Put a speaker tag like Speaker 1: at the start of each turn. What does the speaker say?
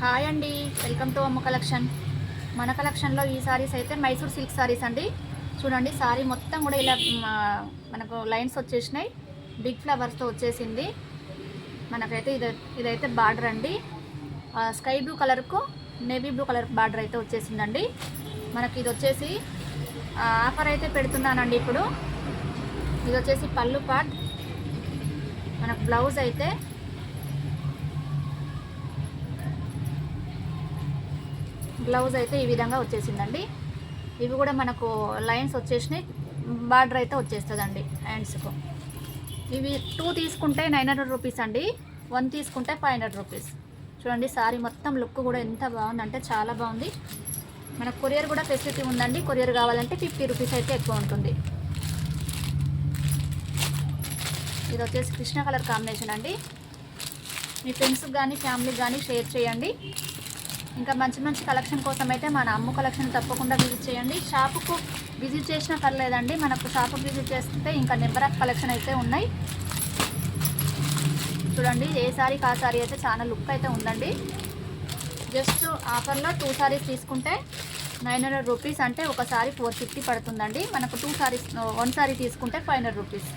Speaker 1: Hi అండి, welcome to అమ్మ collection. మన కలెక్షన్లో ఈ సారీస్ అయితే మైసూర్ సిల్క్ సారీస్ అండి. చూడండి, సారీ మొత్తం కూడా ఇలా మనకు లైన్స్ వచ్చేసినాయి. బిగ్ ఫ్లవర్స్తో వచ్చేసింది. మనకైతే ఇదైతే బార్డర్ అండి. స్కై బ్లూ కలర్కు నేవీ బ్లూ కలర్ బార్డర్ అయితే వచ్చేసిందండి. మనకి ఇది వచ్చేసి ఆఫర్ అయితే పెడుతున్నానండి. ఇప్పుడు ఇది వచ్చేసి పళ్ళు పార్ట్. మనకు బ్లౌజ్ అయితే ఈ విధంగా వచ్చేసిందండి. ఇవి కూడా మనకు లైన్స్ వచ్చేసినాయి. బార్డర్ అయితే వచ్చేస్తుందండి హ్యాండ్స్కు. ఇవి 2 తీసుకుంటే 900 రూపీస్ అండి, 1 తీసుకుంటే 500 రూపీస్. చూడండి, సారీ మొత్తం లుక్ కూడా ఎంత బాగుందంటే చాలా బాగుంది. మనకు కొరియర్ కూడా ఫెసిలిటీ ఉందండి. కొరియర్ కావాలంటే 50 రూపీస్ అయితే ఎక్కువ ఉంటుంది. ఇది వచ్చేసి కృష్ణ కలర్ కాంబినేషన్ అండి. మీ ఫ్రెండ్స్కి కానీ ఫ్యామిలీకి కానీ షేర్ చేయండి. ఇంకా మంచి మంచి కలెక్షన్ కోసం అయితే మన అమ్ము కలెక్షన్ తప్పకుండా విజిట్ చేయండి. షాపుకు విజిట్ చేసినా పర్లేదండి, మనకు షాపుకు విజిట్ చేస్తే ఇంకా నెంబర్ ఆఫ్ కలెక్షన్ అయితే ఉన్నాయి. చూడండి, ఏ సారీ కా సారీ అయితే చాలా లుక్ అయితే ఉందండి. జస్ట్ ఆఫర్లో 2 సారీస్ తీసుకుంటే 900 రూపీస్, అంటే ఒక సారీ 450 పడుతుందండి. మనకు 2 సారీస్ 1 సారీ తీసుకుంటే 500 రూపీస్.